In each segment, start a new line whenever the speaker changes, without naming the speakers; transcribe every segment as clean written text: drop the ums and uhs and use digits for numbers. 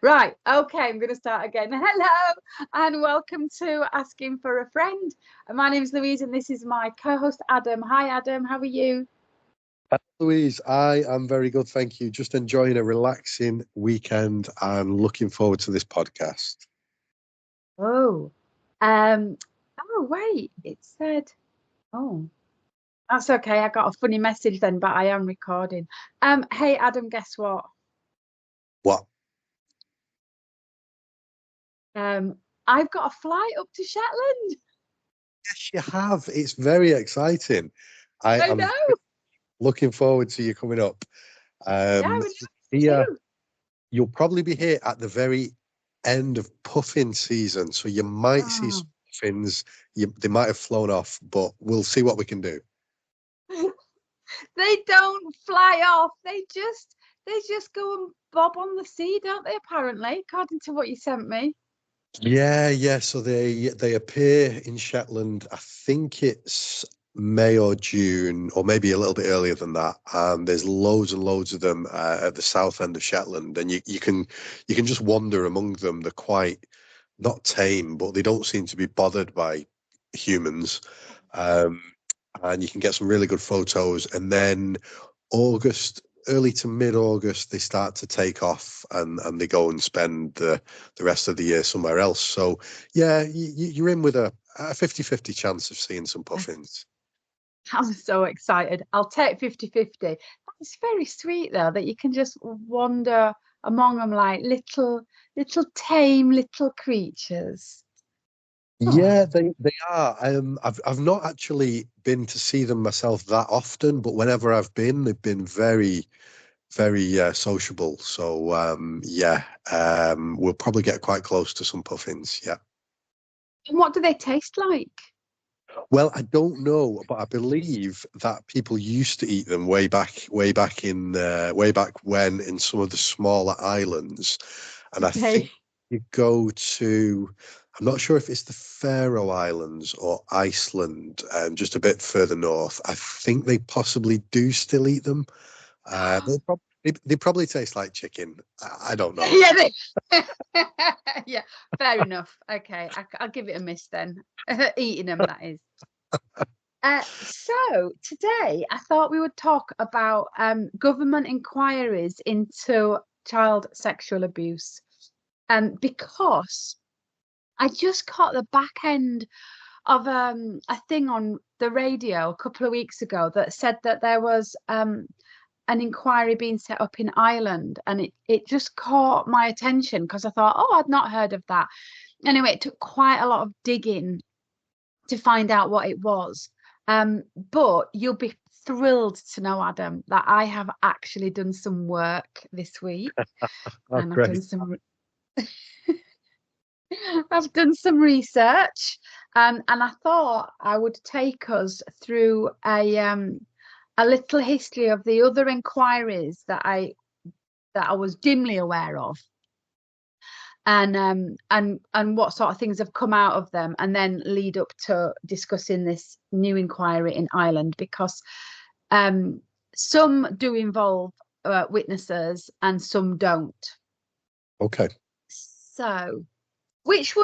Right, okay, I'm going to start again. Hello, and welcome to Asking for a Friend. My name's Louise, and this is my co-host Adam. Hi, Adam, how are you?
Louise, I am very good, thank you. Just enjoying a relaxing weekend and looking forward to this podcast.
Oh, um, oh, wait, it said, oh, that's okay. I got a funny message then, but I am recording. Hey, Adam, guess what?
What?
Um, I've got a flight up to Shetland.
Yes, you have. It's very exciting. I
I
am
know.
looking forward to you coming up.
Yeah, I
Um,
would
here,
too.
you'll probably be here at the very end of puffin season, so you might see
Oh.
some puffins. They might have flown off, but we'll see what we can do.
They don't fly off. They just go and bob on the sea, don't they? Apparently, according to what you sent me.
Yeah. So they appear in Shetland. I think it's May or June, or maybe a little bit earlier than that. And there's loads and loads of them at the south end of Shetland, and you can just wander among them. They're quite not tame, but they don't seem to be bothered by humans. Um, and you can get some really good photos. And then August, early to mid-August, they start to take off and they go and spend the rest of the year somewhere else. So yeah, you're in with a 50-50 chance of seeing some puffins.
I'm so excited. I'll take 50-50. That's very sweet though, that you can just wander among them like little tame little creatures.
Yeah,
Oh,
they are. I've not actually been to see them myself that often, but whenever I've been, they've been very sociable. So yeah, we'll probably get quite close to some puffins. Yeah.
and what do they taste like?
Well, I don't know, but I believe that people used to eat them way back when in some of the smaller islands. And I think
Okay.
you go to, I'm not sure if it's the Faroe Islands or Iceland, just a bit further north. I think they possibly do still eat them. They probably taste like chicken. I don't know.
Yeah, yeah, fair enough. Okay, I'll give it a miss then. Eating them, that is. So today I thought we would talk about government inquiries into child sexual abuse. Because I just caught the back end of a thing on the radio a couple of weeks ago that said that there was an inquiry being set up in Ireland, and it just caught my attention because I thought, oh, I'd not heard of that. Anyway, it took quite a lot of digging to find out what it was. But you'll be thrilled to know, Adam, that I have actually done some work this week,
Oh,
and
great.
I've done some research, and I thought I would take us through a little history of the other inquiries that I was dimly aware of, and what sort of things have come out of them, and then lead up to discussing this new inquiry in Ireland, because um, some do involve witnesses and some don't.
Okay.
So, which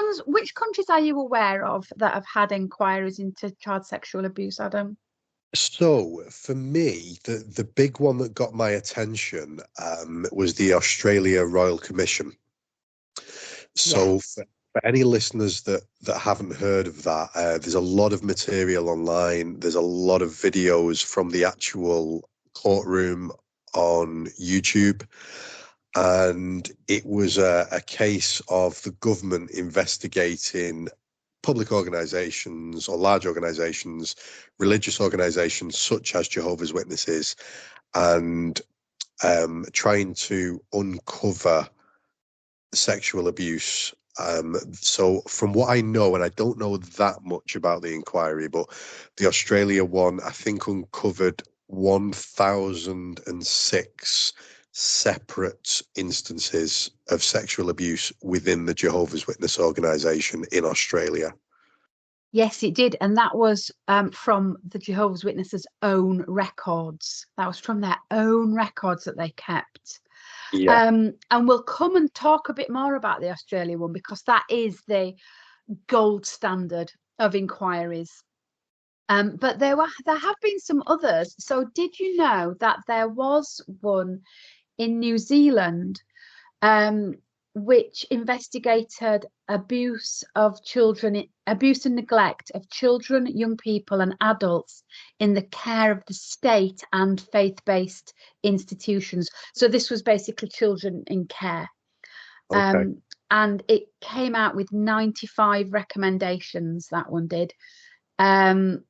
countries are you aware of that have had inquiries into child sexual abuse, Adam?
So for me, the big one that got my attention was the Australia Royal Commission. So
Yes.
for any listeners that haven't heard of that, there's a lot of material online. There's a lot of videos from the actual courtroom on YouTube. And it was a case of the government investigating public organizations or large organizations, religious organizations such as Jehovah's Witnesses, and trying to uncover sexual abuse. So, from what I know, and I don't know that much about the inquiry, but the Australia one, I think, uncovered 1006 separate instances of sexual abuse within the Jehovah's Witness organization in Australia.
Yes, it did. And that was from the Jehovah's Witnesses' own records. That was from their own records that they kept.
Yeah.
And we'll come and talk a bit more about the Australia one because that is the gold standard of inquiries. But there have been some others. So did you know that there was one in New Zealand, um, which investigated abuse and neglect of children, young people, and adults in the care of the state and faith-based institutions. So this was basically children in care.
Okay.
And it came out with 95 recommendations, that one did. Um,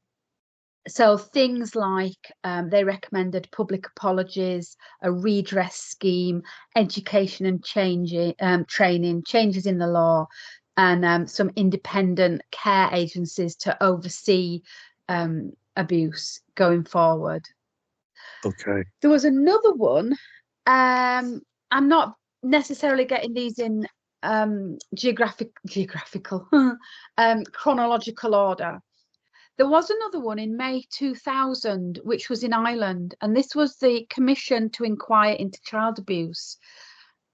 so things like they recommended public apologies, a redress scheme, education and training, changes in the law, and some independent care agencies to oversee abuse going forward.
Okay.
There was another one. I'm not necessarily getting these in geographical chronological order. There was another one in May 2000, which was in Ireland, and this was the Commission to Inquire into Child Abuse.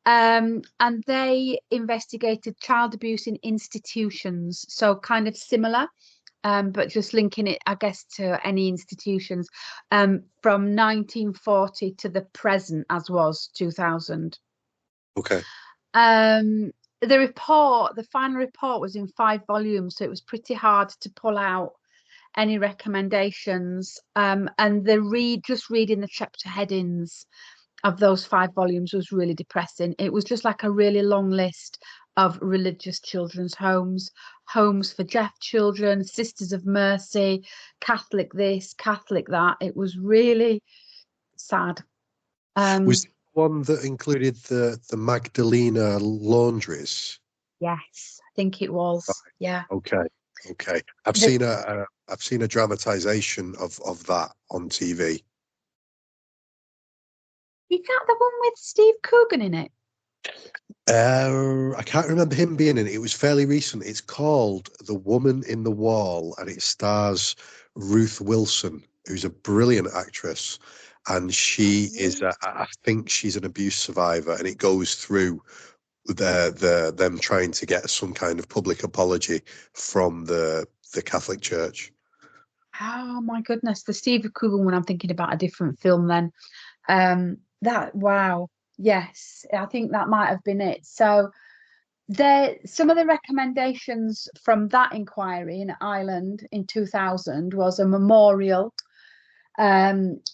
And they investigated child abuse in institutions, so kind of similar, but just linking it, I guess, to any institutions from 1940 to the present, as was 2000.
Okay.
The final report was in 5 volumes, so it was pretty hard to pull out any recommendations. And just reading the chapter headings of those 5 volumes was really depressing. It was just like a really long list of religious children's homes, homes for deaf children, Sisters of Mercy, Catholic this, Catholic that. It was really sad.
Was it one that included the Magdalena laundries?
Yes, I think it was. Yeah.
Okay. Okay.
The,
I've seen a dramatization of that on TV.
is that the one with Steve Coogan in it?
I can't remember him being in it. It was fairly recent. It's called The Woman in the Wall, and it stars Ruth Wilson, who's a brilliant actress. And she is, I think she's an abuse survivor, and it goes through them trying to get some kind of public apology from the Catholic Church.
Oh my goodness, the Steve Coogan one. I'm thinking about a different film then. That wow, yes, I think that might have been it. So some of the recommendations from that inquiry in Ireland in 2000 was a memorial.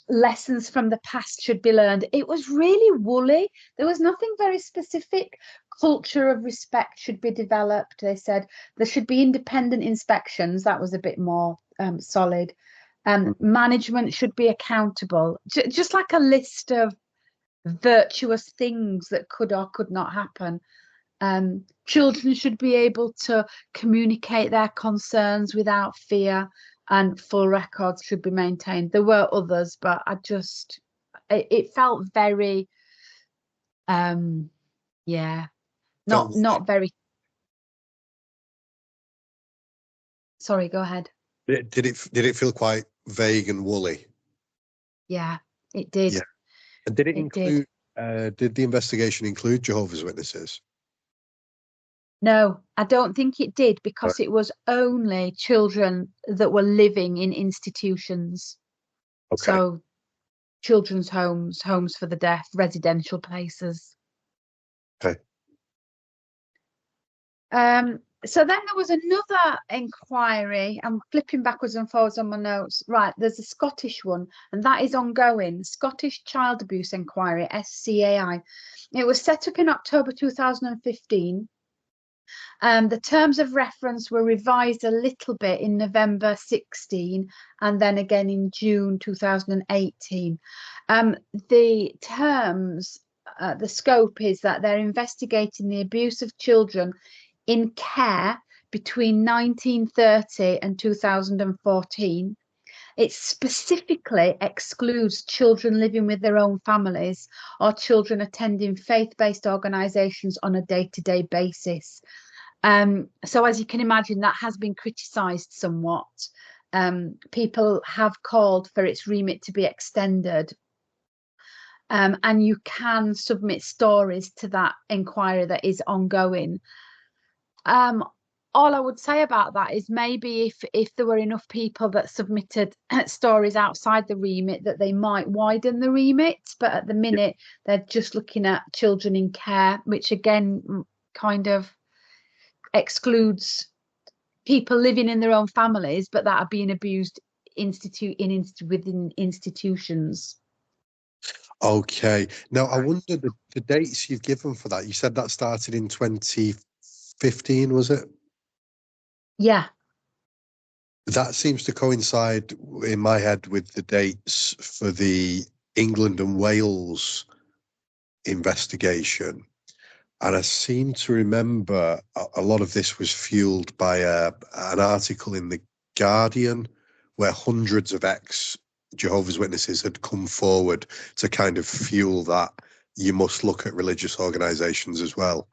Lessons from the past should be learned. It was really woolly. There was nothing very specific. Culture of respect should be developed. They said there should be independent inspections. That was a bit more solid. Management should be accountable. Just like a list of virtuous things that could or could not happen. Children should be able to communicate their concerns without fear, and full records should be maintained. There were others, but it felt very, yeah,
Felt
not very. Sorry, go ahead.
did it feel quite vague and woolly?
Yeah, it did.
Yeah. And did it
It did.
include? Did the investigation include Jehovah's Witnesses?
No, I don't think it did
Right.
because it was only children that were living in institutions.
Okay.
So children's homes, homes for the deaf, residential places.
Okay.
So then there was another inquiry. I'm flipping backwards and forwards on my notes. Right, there's a Scottish one, and that is ongoing. Scottish Child Abuse Inquiry, SCAI. It was set up in October 2015. The terms of reference were revised a little bit in November 16 and then again in June 2018. The terms, the scope is that they're investigating the abuse of children in care between 1930 and 2014. It specifically excludes children living with their own families or children attending faith-based organisations on a day-to-day basis. So as you can imagine, that has been criticised somewhat. People have called for its remit to be extended. And you can submit stories to that inquiry that is ongoing. Um, all I would say about that is maybe if there were enough people that submitted stories outside the remit, that they might widen the remit. But at the minute, they're just looking at children in care, which again kind of excludes people living in their own families, but that are being abused within institutions.
Okay. Now, I wonder the dates you've given for that. You said that started in 2015, was it?
Yeah.
That seems to coincide in my head with the dates for the England and Wales investigation. And I seem to remember a lot of this was fueled by an article in The Guardian where hundreds of ex-Jehovah's Witnesses had come forward to kind of fuel that you must look at religious organisations as well.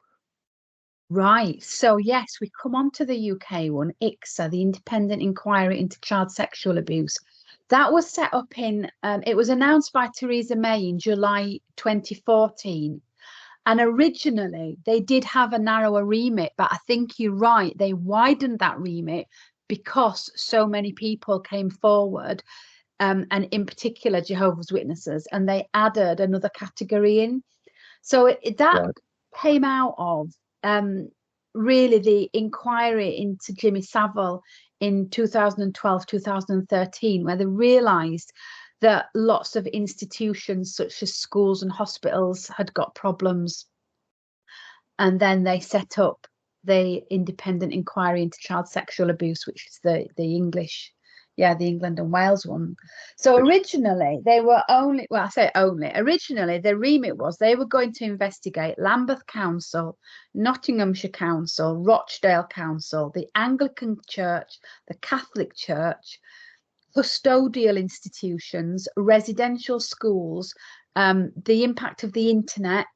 Right. So, yes, we come on to the UK one, ICSA, the Independent Inquiry into Child Sexual Abuse. That was set up it was announced by Theresa May in July 2014. And originally, they did have a narrower remit, but I think you're right. They widened that remit because so many people came forward, and in particular, Jehovah's Witnesses, and they added another category in. So that
Right.
came out of really the inquiry into Jimmy Savile in 2012, 2013, where they realised that lots of institutions such as schools and hospitals had got problems. And then they set up the Independent Inquiry into Child Sexual Abuse, which is the English, the England and Wales one. So originally they were only, well, I say only, originally the remit was they were going to investigate Lambeth Council, Nottinghamshire Council, Rochdale Council, the Anglican Church, the Catholic Church, custodial institutions, residential schools, the impact of the internet,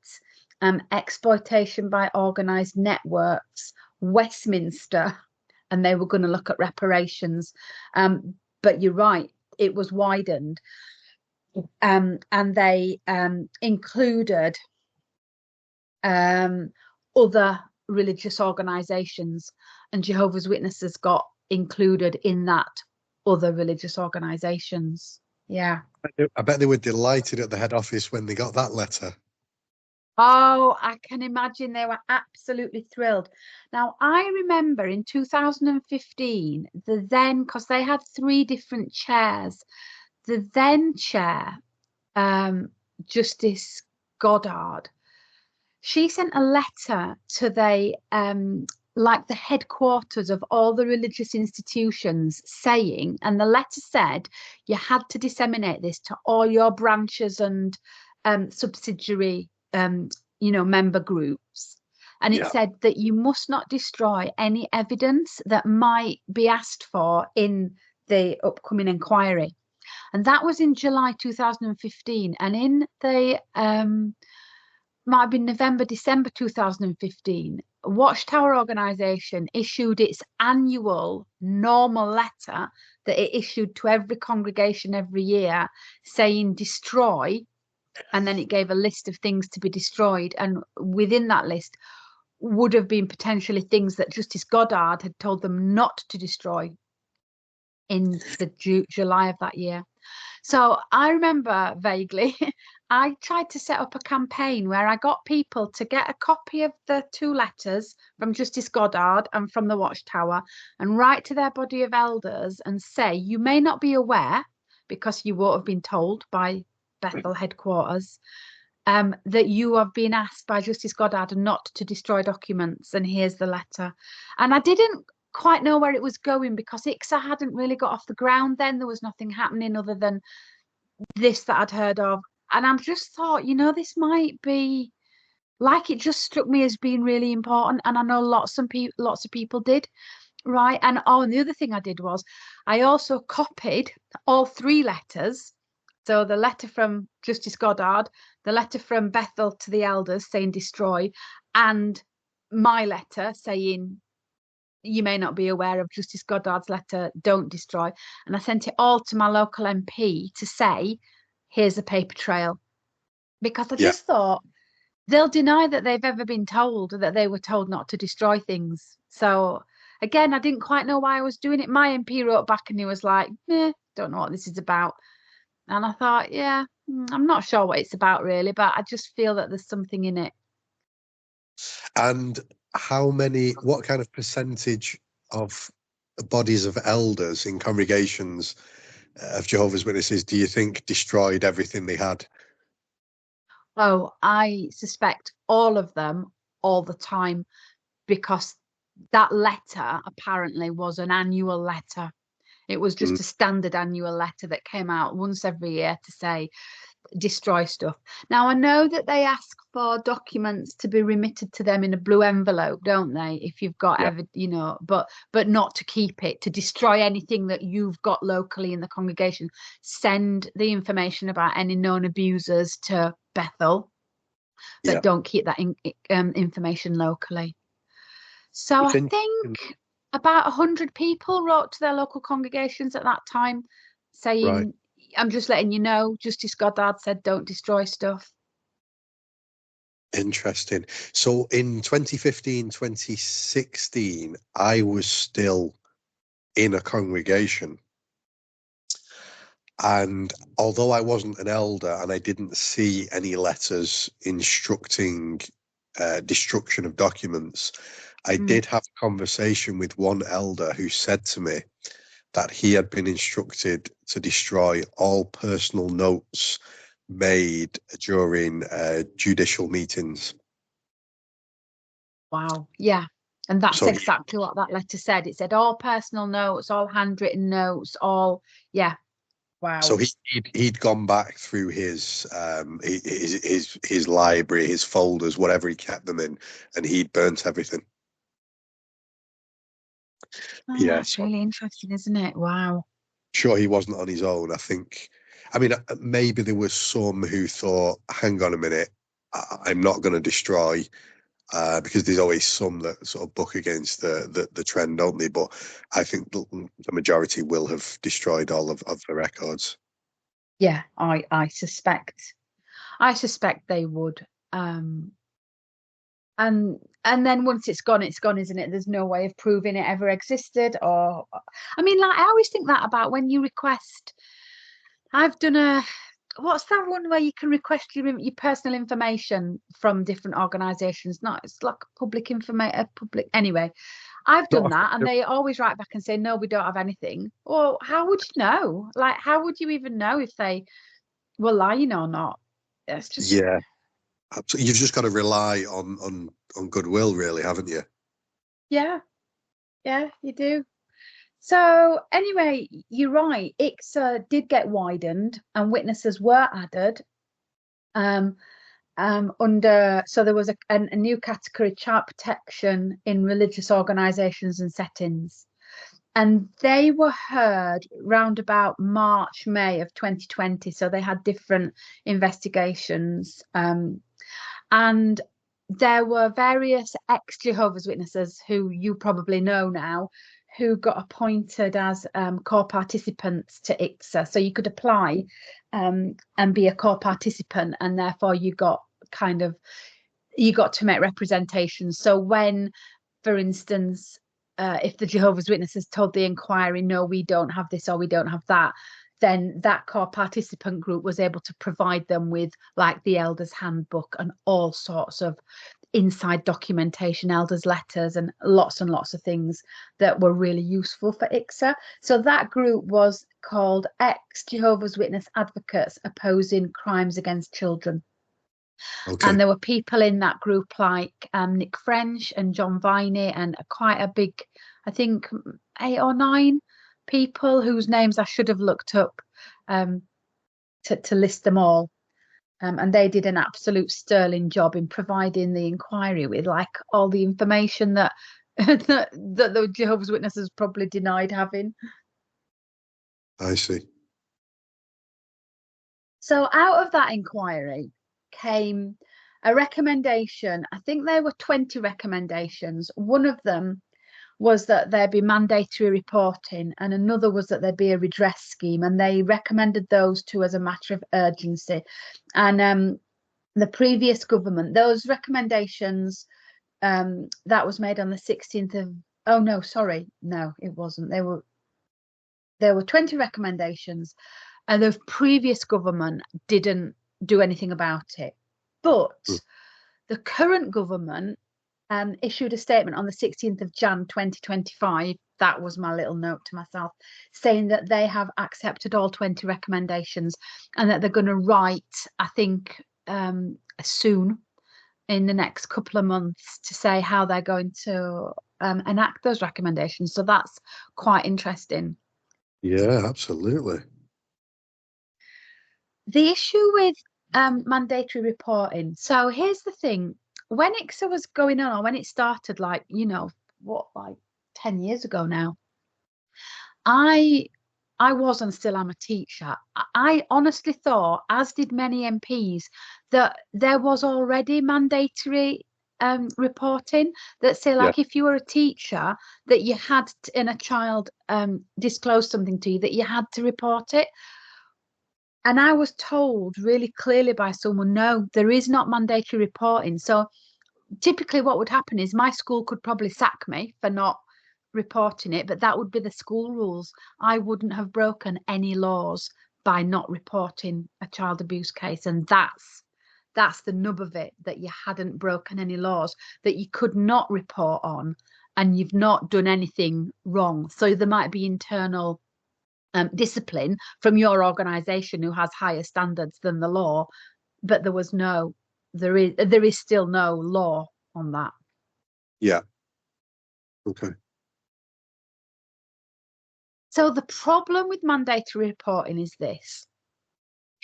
exploitation by organised networks, Westminster, and they were going to look at reparations. But you're right, it was widened. And they included other religious organisations, and Jehovah's Witnesses got included in that other religious organisations. Yeah.
I bet they were delighted at the head office when they got that letter.
Oh, I can imagine they were absolutely thrilled. Now, I remember in 2015, because they had three different chairs, the then chair, Justice Goddard, she sent a letter to the headquarters of all the religious institutions saying, and the letter said you had to disseminate this to all your branches and subsidiary member groups. And it
Yeah.
said that you must not destroy any evidence that might be asked for in the upcoming inquiry. And that was in July 2015. And in the might have been November, December 2015, Watchtower organisation issued its annual normal letter that it issued to every congregation every year saying destroy, and then it gave a list of things to be destroyed, and within that list would have been potentially things that Justice Goddard had told them not to destroy in the July of that year. So I remember vaguely, I tried to set up a campaign where I got people to get a copy of the two letters from Justice Goddard and from the Watchtower and write to their body of elders and say, you may not be aware, because you won't have been told by Bethel headquarters, that you have been asked by Justice Goddard not to destroy documents, and here's the letter. And I didn't quite know where it was going because ICSA hadn't really got off the ground then. There was nothing happening other than this that I'd heard of. And I just thought, this might be it just struck me as being really important. And I know lots of people did. Right. And and the other thing I did was I also copied all three letters. So the letter from Justice Goddard, the letter from Bethel to the elders saying destroy, and my letter saying you may not be aware of Justice Goddard's letter, don't destroy. And I sent it all to my local MP to say, here's a paper trail. because I
Yeah.
just thought they'll deny that they've ever been told that they were told not to destroy things. So again, I didn't quite know why I was doing it. My MP wrote back and he was like, don't know what this is about. And I thought, yeah, I'm not sure what it's about really, but I just feel that there's something in it.
And what kind of percentage of bodies of elders in congregations of Jehovah's Witnesses do you think destroyed everything they had?
Oh, I suspect all of them all the time because that letter apparently was an annual letter. It was
Mm,
just a standard annual letter that came out once every year to say destroy stuff. Now, I know that they ask for documents to be remitted to them in a blue envelope, don't they? If you've got
yeah,
ever, but not to keep it, to destroy anything that you've got locally in the congregation. Send the information about any known abusers to Bethel,
yeah.
but don't keep that information locally. So
It's
I
interesting,
think about 100 people wrote to their local congregations at that time
right?
saying, I'm just letting you know, Justice Goddard said don't destroy stuff.
Interesting. So in 2015, 2016, I was still in a congregation. And although I wasn't an elder and I didn't see any letters instructing destruction of documents, I
Mm.
did have a conversation with one elder who said to me that he had been instructed to destroy all personal notes made during judicial meetings.
Wow. Yeah. And that's
So
exactly what that letter said. It said all personal notes, all handwritten notes, all, yeah.
So
Wow.
he'd gone back through his library, his folders, whatever he kept them in, and he'd burnt everything.
Oh,
Yeah,
that's
so
really interesting, isn't it? Wow.
sure he wasn't on his own. I think, I mean, maybe there was some who thought, "Hang on a minute, I'm not going to destroy," because there's always some that sort of buck against the trend, don't they? But I think the majority will have destroyed all of the records.
Yeah, I suspect they would. Um, and then once it's gone, isn't it? There's no way of proving it ever existed. Or, I mean, like I always think that about when you request. I've done a what's that one where you can request your personal information from different organisations? Not it's like public information, public anyway. I've done
Not
that, and they always write back and say, "No, we don't have anything." Well, how would you know? Like, how would you even know if they were lying or not? It's just,
yeah, absolutely. You've just got to rely on goodwill, really, haven't you?
yeah, yeah, you do. So anyway, you're right. ICSA did get widened, and witnesses were added. Um, under so there was a new category, child protection in religious organisations and settings, and they were heard round about March, May of 2020. So they had different investigations, and there were various ex-Jehovah's Witnesses who you probably know now who got appointed as core participants to ICSA. So you could apply and be a core participant, and therefore you got to make representations. So when, for instance, if the Jehovah's Witnesses told the inquiry, no, we don't have this or we don't have that, then that core participant group was able to provide them with like the elders handbook and all sorts of inside documentation, elders letters and lots of things that were really useful for ICSA. So that group was called ex Jehovah's Witness Advocates Opposing Crimes Against Children.
Okay.
And there were people in that group like Nick French and John Viney and quite a big, I think 8 or 9 people whose names I should have looked up um, to list them all. And they did an absolute sterling job in providing the inquiry with like all the information that that the Jehovah's Witnesses probably denied having.
I see.
So out of that inquiry came a recommendation. I think there were 20 recommendations. One of them was that there be mandatory reporting, and another was that there be a redress scheme. And they recommended those two as a matter of urgency. And the previous government, those recommendations that was made on the 16th of, oh no, sorry, no, it wasn't. There were 20 recommendations, and the previous government didn't do anything about it. But the current government issued a statement on the 16th of Jan 2025. That was my little note to myself, saying that they have accepted all 20 recommendations and that they're going to write, I think, soon in the next couple of months to say how they're going to enact those recommendations. So that's quite interesting.
Yeah, absolutely.
The issue with mandatory reporting. So here's the thing. When ICSA was going on, or when it started, like, like 10 years ago now, I was and still am a teacher. I honestly thought, as did many MPs, that there was already mandatory reporting that say,
Yeah.
like, if you were a teacher, that you had to, and a child disclosed something to you, that you had to report it. And I was told really clearly by someone, no, there is not mandatory reporting. So typically what would happen is my school could probably sack me for not reporting it, but that would be the school rules. I wouldn't have broken any laws by not reporting a child abuse case. And that's the nub of it, that you hadn't broken any laws, that you could not report on, and you've not done anything wrong. So there might be internal discipline from your organisation who has higher standards than the law, but there is still no law on that.
Yeah. Okay.
So the problem with mandatory reporting is this: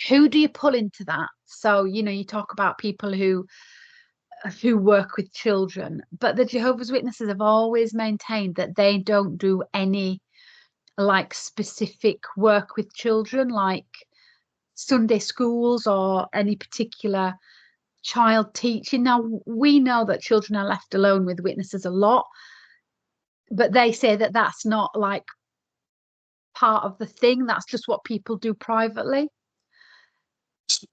who do you pull into that? So you talk about people who work with children, but the Jehovah's Witnesses have always maintained that they don't do any like specific work with children, like Sunday schools or any particular child teaching. Now, we know that children are left alone with witnesses a lot, but they say that that's not like part of the thing. That's just what people do privately.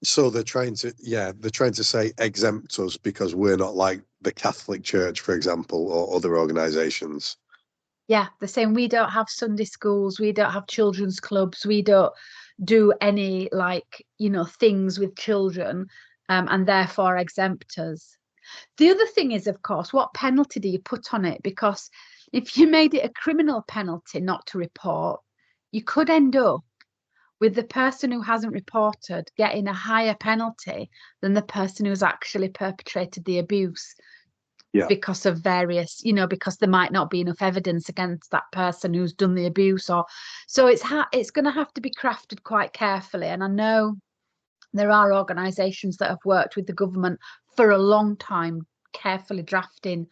So they're trying to say exempt us because we're not like the Catholic Church, for example, or other organizations.
Yeah, they're saying we don't have Sunday schools, we don't have children's clubs, we don't do any things with children, and therefore exempt us. The other thing is, of course, what penalty do you put on it? Because if you made it a criminal penalty not to report, you could end up with the person who hasn't reported getting a higher penalty than the person who's actually perpetrated the abuse.
Yeah.
Because of various, because there might not be enough evidence against that person who's done the abuse, or so it's going to have to be crafted quite carefully. And I know there are organisations that have worked with the government for a long time, carefully drafting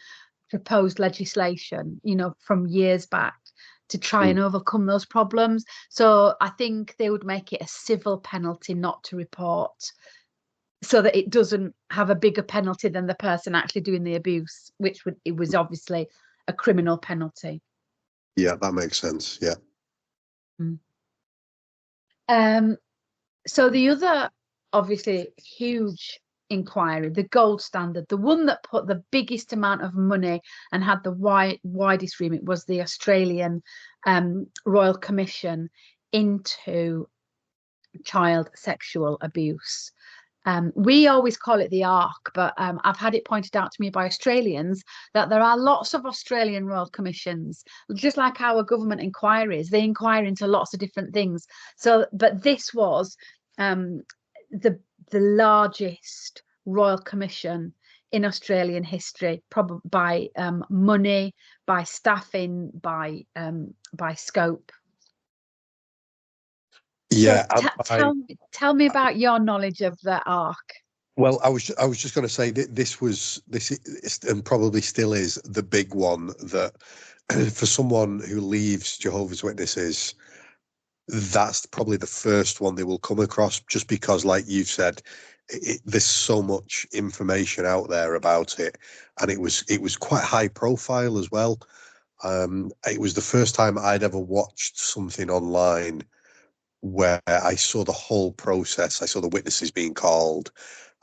proposed legislation, from years back to try and overcome those problems. So I think they would make it a civil penalty not to report, so that it doesn't have a bigger penalty than the person actually doing the abuse, it was obviously a criminal penalty.
Yeah, that makes sense. Yeah.
So the other, obviously, huge inquiry, the gold standard, the one that put the biggest amount of money and had the widest remit, was the Australian Royal Commission into child sexual abuse. We always call it the ARC, but I've had it pointed out to me by Australians that there are lots of Australian Royal Commissions, just like our government inquiries. They inquire into lots of different things. So, but this was the largest Royal Commission in Australian history, probably by money, by staffing, by scope.
Yeah.
So tell me about your knowledge of the ARC.
Well, I was just going to say that this is, and probably still is, the big one that for someone who leaves Jehovah's Witnesses, that's probably the first one they will come across, just because, like you've said, there's so much information out there about it, and it was quite high profile as well. It was the first time I'd ever watched something online where I saw the whole process. I saw the witnesses being called.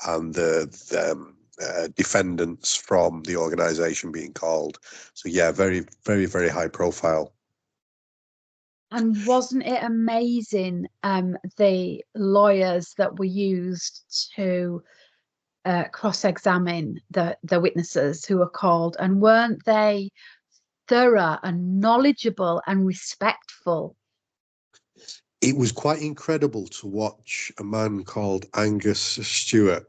and the defendants from the organisation being called. So yeah, very, very, very high profile.
And wasn't it amazing, the lawyers that were used to cross-examine the witnesses who were called, and weren't they thorough and knowledgeable and respectful?
It was quite incredible to watch a man called Angus Stewart.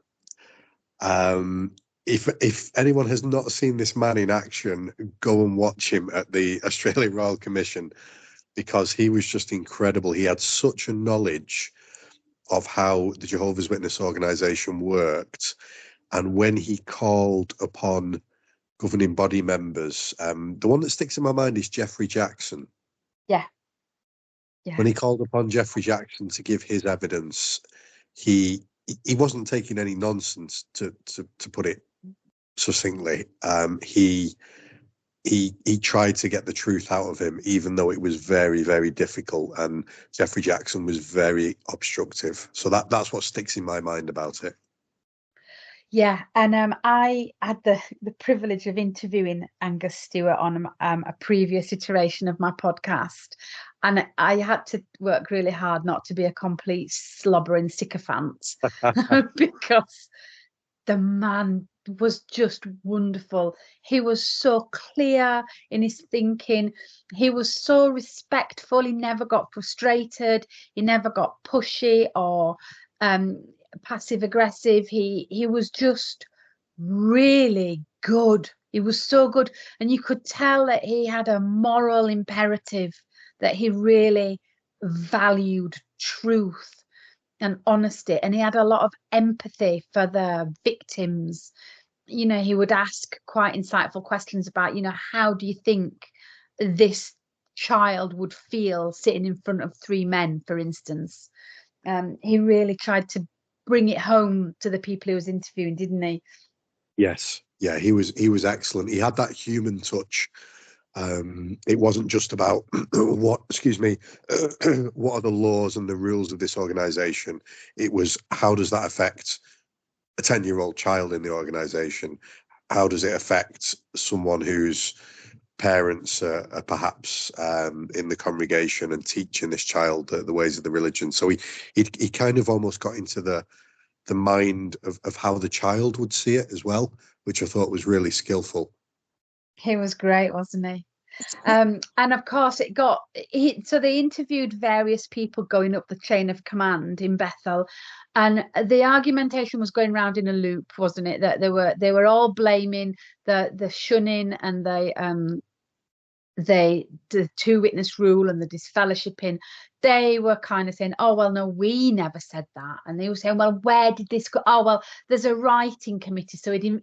If anyone has not seen this man in action, go and watch him at the Australian Royal Commission, because he was just incredible. He had such a knowledge of how the Jehovah's Witness organisation worked. And when he called upon governing body members, the one that sticks in my mind is Jeffrey Jackson.
Yeah, yeah.
When he called upon Jeffrey Jackson to give his evidence, he wasn't taking any nonsense, to put it succinctly. He tried to get the truth out of him, even though it was very, very difficult. And Jeffrey Jackson was very obstructive. So that's what sticks in my mind about it.
Yeah, and I had the privilege of interviewing Angus Stewart on a previous iteration of my podcast, and I had to work really hard not to be a complete slobbering sycophant because the man was just wonderful. He was so clear in his thinking. He was so respectful. He never got frustrated. He never got pushy or um, passive aggressive. He was just really good. He was so good. And you could tell that he had a moral imperative, that he really valued truth and honesty, and he had a lot of empathy for the victims. He would ask quite insightful questions about, how do you think this child would feel sitting in front of three men, for instance. He really tried to bring it home to the people he was interviewing, didn't he?
Yes, yeah, he was excellent. He had that human touch. It wasn't just about what are the laws and the rules of this organization. It was, how does that affect a 10-year-old child in the organization? How does it affect someone whose parents are perhaps in the congregation and teaching this child the ways of the religion? So he kind of almost got into the mind of how the child would see it as well, which I thought was really skillful.
He was great, wasn't he? And of course, so they interviewed various people going up the chain of command in Bethel, and the argumentation was going round in a loop, wasn't it? That they were all blaming the shunning and the two witness rule and the disfellowshipping. They were kind of saying, oh well, no, we never said that. And they were saying, well, where did this go? Oh well, there's a writing committee, so he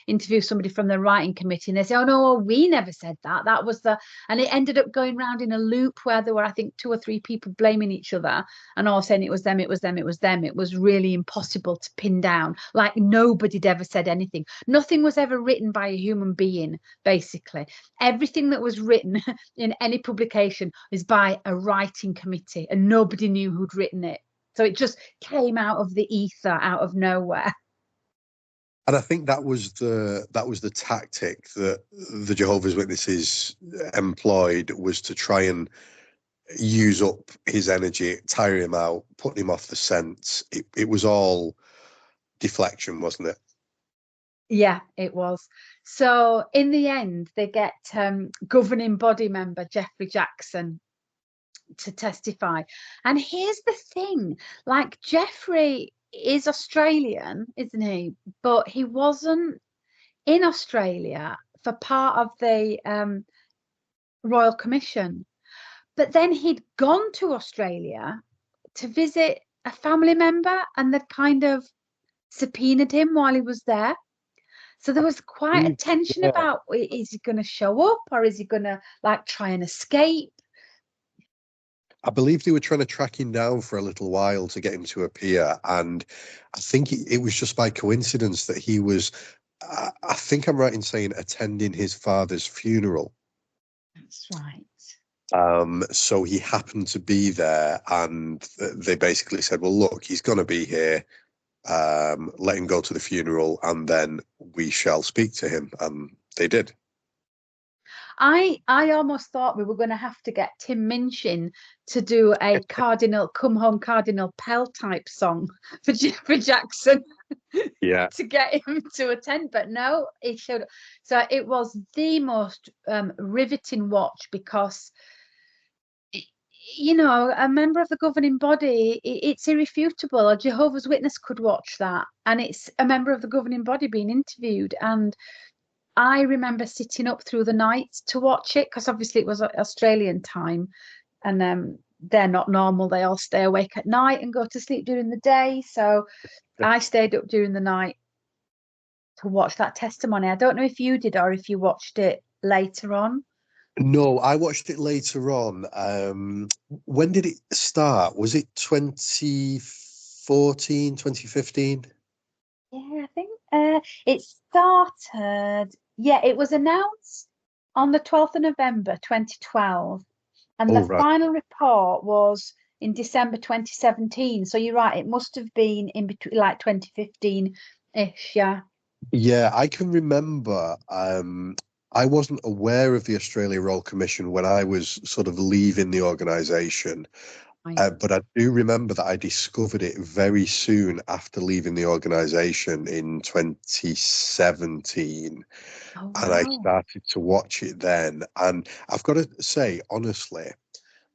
interview somebody from the writing committee, and they say, oh no, well, we never said that. That was and it ended up going round in a loop where there were, I think, two or three people blaming each other and all saying it was them, it was them, it was them. It was really impossible to pin down. Like nobody'd ever said anything. Nothing was ever written by a human being, basically. Everything that was written in any publication is by a writing committee, and nobody knew who'd written it. So it just came out of the ether, out of nowhere.
And I think that was the tactic that the Jehovah's Witnesses employed, was to try and use up his energy, tire him out, put him off the scent. It was all deflection, wasn't it?
Yeah, it was. So in the end, they get governing body member Jeffrey Jackson to testify. And here's the thing, like Jeffrey is Australian, isn't he? But he wasn't in Australia for part of the Royal Commission. But then he'd gone to Australia to visit a family member, and they'd kind of subpoenaed him while he was there. So there was quite a tension
Yeah.
about, is he going to show up, or is he going to like try and escape?
I believe they were trying to track him down for a little while to get him to appear. And I think it was just by coincidence that he was, I think I'm right in saying, attending his father's funeral.
That's right.
So he happened to be there, and they basically said, well, look, he's going to be here. let him go to the funeral, and then we shall speak to him. And they did.
I almost thought we were going to have to get Tim Minchin to do a Cardinal Come Home Cardinal Pell type song for Jeffrey Jackson
Yeah.
to get him to attend, but no, he showed up. So it was the most riveting watch because you know, a member of the governing body, it's irrefutable. A Jehovah's Witness could watch that, and it's a member of the governing body being interviewed. And I remember sitting up through the night to watch it because obviously it was Australian time, and they're not normal. They all stay awake at night and go to sleep during the day. So I stayed up during the night to watch that testimony. I don't know if you did or if you watched it later on.
No, I watched it later on. When did it start? Was it 2014, 2015?
Yeah, I think it started. Yeah, it was announced on the 12th of November 2012, and the
Oh, right.
final report was in December 2017. So you're right, it must have been in between like 2015-ish, yeah.
Yeah, I can remember. I wasn't aware of the Australia Royal Commission when I was sort of leaving the organisation,
Right.
but I do remember that I discovered it very soon after leaving the organisation in 2017,
Oh,
and I
wow.
started to watch it then. And I've got to say, honestly,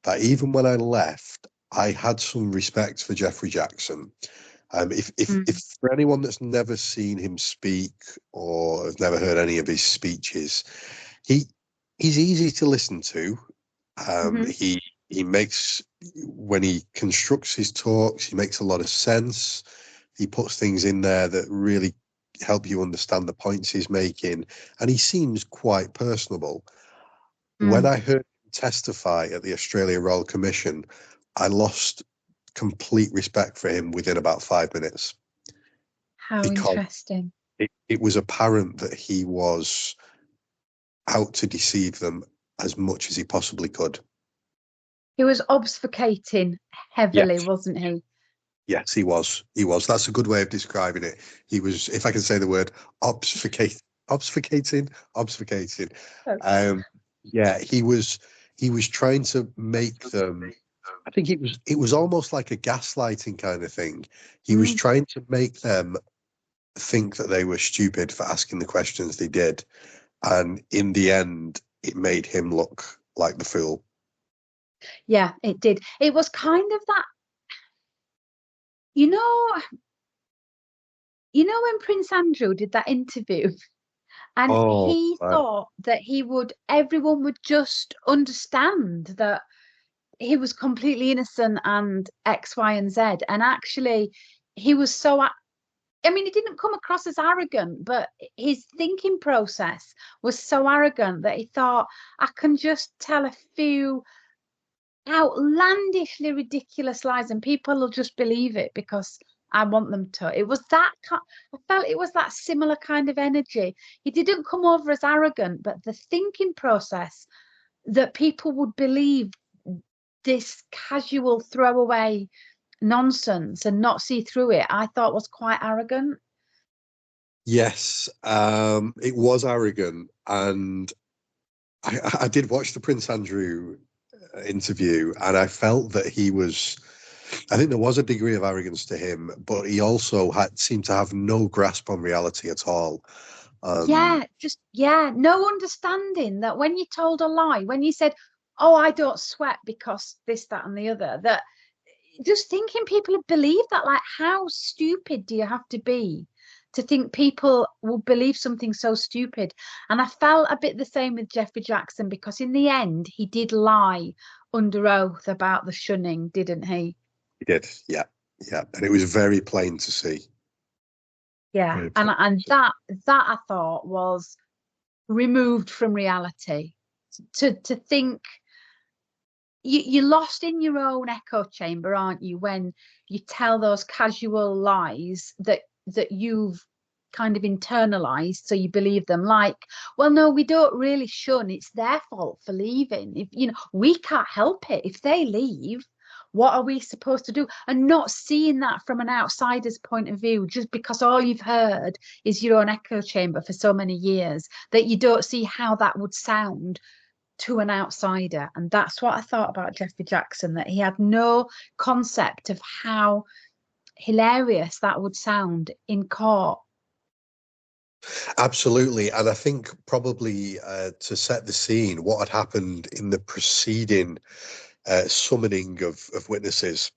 that even when I left, I had some respect for Jeffrey Jackson. If
Mm,
for anyone that's never seen him speak or has never heard any of his speeches, he he's easy to listen to.
hmm
He makes when he constructs his talks, he makes a lot of sense. He puts things in there that really help you understand the points he's making, and he seems quite personable. When
mm.
I heard him testify at the Australia Royal Commission, I lost complete respect for him within about 5 minutes
How
because
interesting.
it was apparent that he was out to deceive them as much as he possibly could.
He was obfuscating heavily,
Yes.
wasn't he?
Yes, he was. He was. That's a good way of describing it. He was, if I can say the word, obfuscate, obfuscating.
Oh.
Um, yeah, he was. He was trying to make them. I think it was almost like a gaslighting kind of thing. He was
Mm.
trying to make them think that they were stupid for asking the questions they did, and in the end, it made him look like the fool.
Yeah, it did. It was kind of that, you know, when Prince Andrew did that interview and
Oh,
he
right.
thought that everyone would just understand that he was completely innocent and X, Y, and Z. And actually, he was so, I mean, he didn't come across as arrogant, but his thinking process was so arrogant that he thought, I can just tell a few outlandishly ridiculous lies and people will just believe it because I want them to. It was that I felt it was that similar kind of energy. He didn't come over as arrogant, but the thinking process that people would believe this casual throwaway nonsense and not see through it, I thought was quite arrogant.
Yes, it was arrogant, and I did watch the Prince Andrew interview, and I felt that he was. I think there was a degree of arrogance to him, but he also had seemed to have no grasp on reality at all. Um,
Yeah, no understanding that when you told a lie, when you said, "Oh, I don't sweat because this, that, and the other," that just thinking people would believe that, like, how stupid do you have to be to think people will believe something so stupid? And I felt a bit the same with Jeffrey Jackson because in the end, he did lie under oath about the shunning, didn't he?
he did, yeah, yeah, and it was very plain to see.
Yeah,
Very
and
plain to see.
that I thought was removed from reality. To think you're lost in your own echo chamber, aren't you, when you tell those casual lies that you've kind of internalized so you believe them, like, well, no, we don't really shun, it's their fault for leaving. If we can't help it if they leave, What are we supposed to do? And not seeing that from an outsider's point of view, just because all you've heard is your own echo chamber for so many years, that you don't see how that would sound to an outsider. And that's what I thought about Jeffrey Jackson, that he had no concept of how hilarious that would sound in court.
Absolutely. And I think probably to set the scene, what had happened in the preceding summoning of witnesses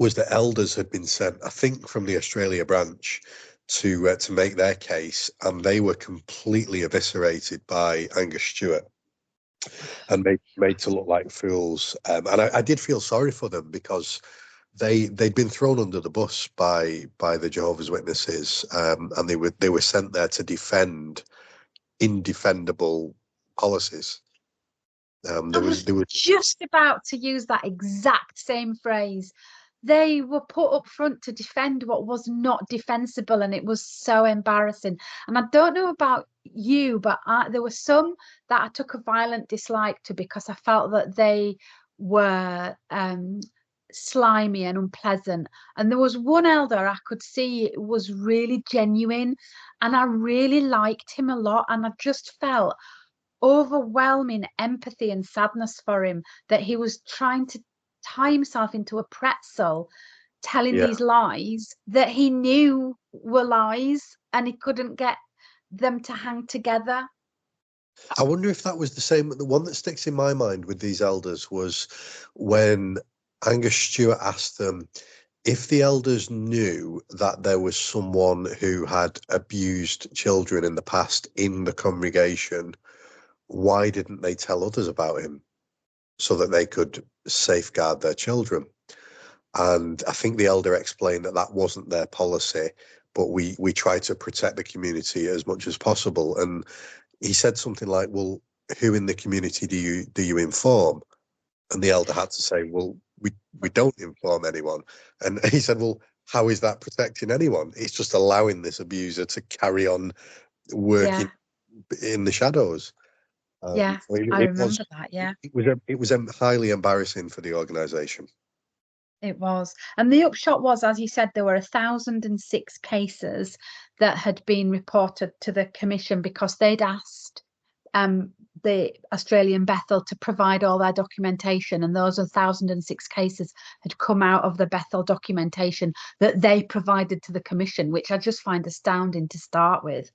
was that elders had been sent, I think, from the Australia branch to make their case, and they were completely eviscerated by Angus Stewart and made to look like fools. And I did feel sorry for them because they'd been thrown under the bus by the Jehovah's Witnesses, and they were sent there to defend indefendable policies.
I was
There was
just about to use that exact same phrase. They were put up front to defend what was not defensible, and it was so embarrassing. And I don't know about you, but there were some that I took a violent dislike to because I felt that they were slimy and unpleasant. And there was one elder I could see was really genuine, and I really liked him a lot, and I just felt overwhelming empathy and sadness for him, that he was trying to tie himself into a pretzel telling
yeah.
these lies that he knew were lies, and he couldn't get them to hang together.
I wonder if that was the same. The one that sticks in my mind with these elders was when Angus Stewart asked them if the elders knew that there was someone who had abused children in the past in the congregation, why didn't they tell others about him so that they could safeguard their children? And I think the elder explained that that wasn't their policy, but we try to protect the community as much as possible. And he said something like, "Well, who in the community do you inform?" And the elder had to say, "Well, we don't inform anyone." And he said, "Well, how is that protecting anyone? It's just allowing this abuser to carry on working
Yeah,
in the shadows."
yeah,
So
I remember that. Yeah,
it was highly embarrassing for the organisation.
it was. And the upshot was, as you said, there were 1,006 cases that had been reported to the commission because they'd asked the Australian Bethel to provide all their documentation, and those 1,006 cases had come out of the Bethel documentation that they provided to the commission, which I just find astounding to start with.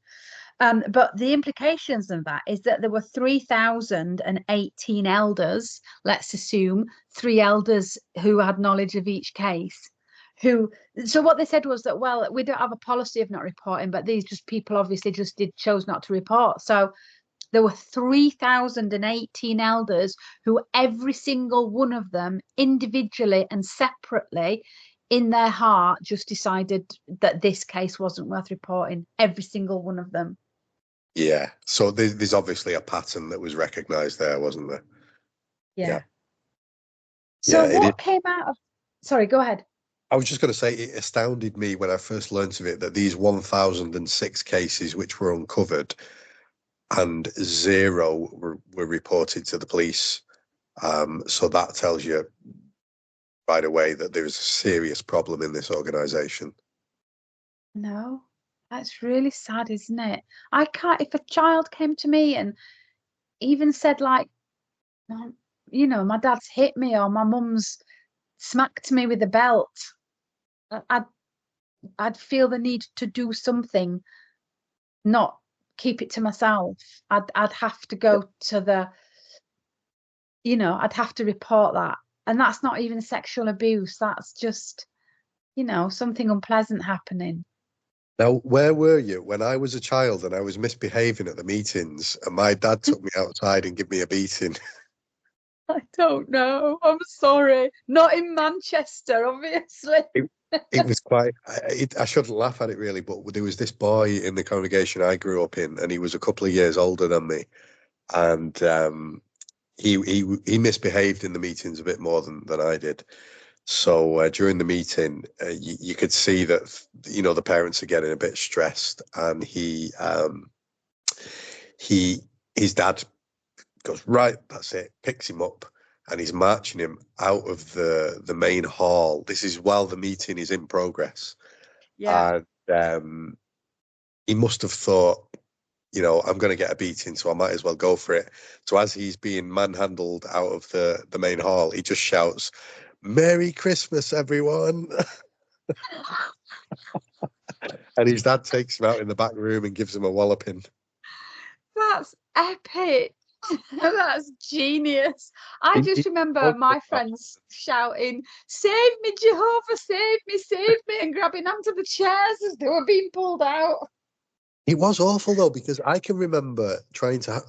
But the implications of that is that there were 3,018 elders, let's assume, three elders who had knowledge of each case. So what they said was that, well, we don't have a policy of not reporting, but these just people obviously just chose not to report. So there were 3,018 elders who every single one of them individually and separately in their heart just decided that this case wasn't worth reporting, every single one of them.
Yeah. So there's obviously a pattern that was recognised there, wasn't there? Yeah.
Yeah. So
Yeah. It is.
what came out of, sorry, go ahead.
I was just going to say it astounded me when I first learnt of it that these 1,006 cases which were uncovered and zero were reported to the police. So that tells you right away that there's a serious problem in this organisation.
No, that's really sad, isn't it? I can't, if a child came to me and even said like, "Mum, you know, my dad's hit me or my mum's smacked me with a belt," I'd I'd feel the need to do something, not keep it to myself. I'd have to go to I'd have to report that. And that's not even sexual abuse. That's just, something unpleasant happening.
Now, where were you when I was a child and I was misbehaving at the meetings and my dad took me outside and gave me a beating?
I don't know. I'm sorry. Not in Manchester, obviously.
It was quite, I shouldn't laugh at it really, but there was this boy in the congregation I grew up in, and he was a couple of years older than me. And he misbehaved in the meetings a bit more than I did. So during the meeting, you could see that, the parents are getting a bit stressed, and his dad goes, right, that's it, picks him up and he's marching him out of the main hall. This is while the meeting is in progress.
Yeah.
And he must have thought, you know, I'm going to get a beating, so I might as well go for it. So as he's being manhandled out of the main hall, he just shouts, "Merry Christmas, everyone." And his dad takes him out in the back room and gives him a walloping.
That's epic. That's genius. I just remember my friends shouting, "Save me, Jehovah, save me," and grabbing onto the chairs as they were being pulled out.
It was awful though, because I can remember trying to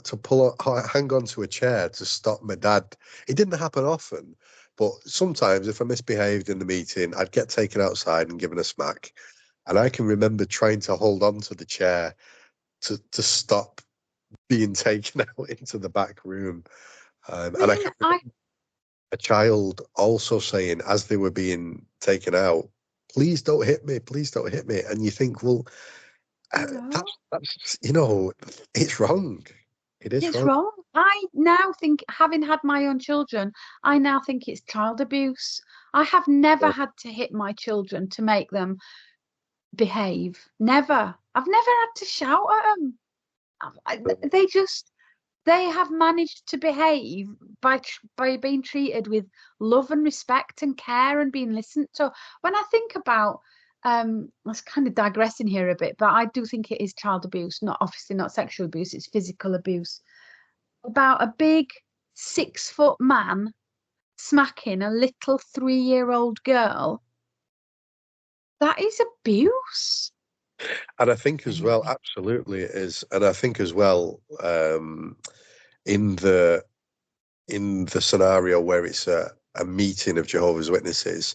hang on to a chair to stop my dad. It didn't happen often, but sometimes if I misbehaved in the meeting, I'd get taken outside and given a smack. And I can remember trying to hold on to the chair to stop being taken out into the back room. And I
Really,
can remember a child also saying, as they were being taken out, "Please don't hit me, please don't hit me." And you think, well,
you know,
that's you know, it's wrong. It is
it's
wrong.
wrong. I now think, having had my own children, I now think it's child abuse. I have never had to hit my children to make them behave. Never. I've never had to shout at them. They just they have managed to behave by being treated with love and respect and care and being listened to. When I think about that's kind of digressing here a bit, but I do think it is child abuse, not obviously not sexual abuse, it's physical abuse. About a big 6 foot man smacking a little 3-year-old girl. That is abuse.
And I think as well,
Anyway.
absolutely it is. And I think as well, in the scenario where it's a meeting of Jehovah's Witnesses,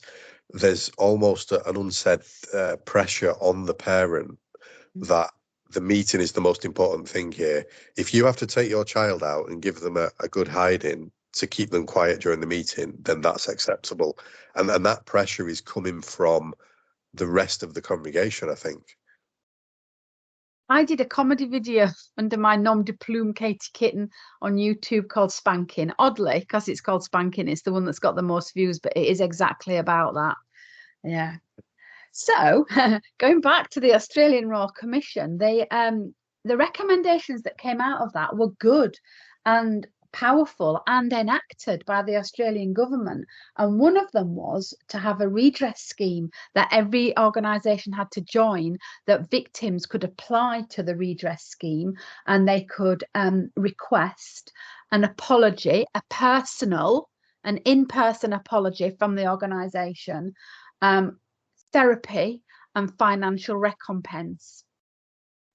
there's almost an unsaid pressure on the parent that the meeting is the most important thing here. If you have to take your child out and give them a good hiding to keep them quiet during the meeting, then that's acceptable. And that pressure is coming from the rest of the congregation, I think.
I did a comedy video under my nom de plume Katie Kitten on YouTube called Spanking. Oddly, because it's called Spanking, it's the one that's got the most views, but it is exactly about that. Yeah. So, going back to the Australian Royal Commission, the recommendations that came out of that were good and powerful and enacted by the Australian government. And one of them was to have a redress scheme that every organisation had to join, that victims could apply to the redress scheme and they could request an apology, an in-person apology from the organisation. Therapy and financial recompense.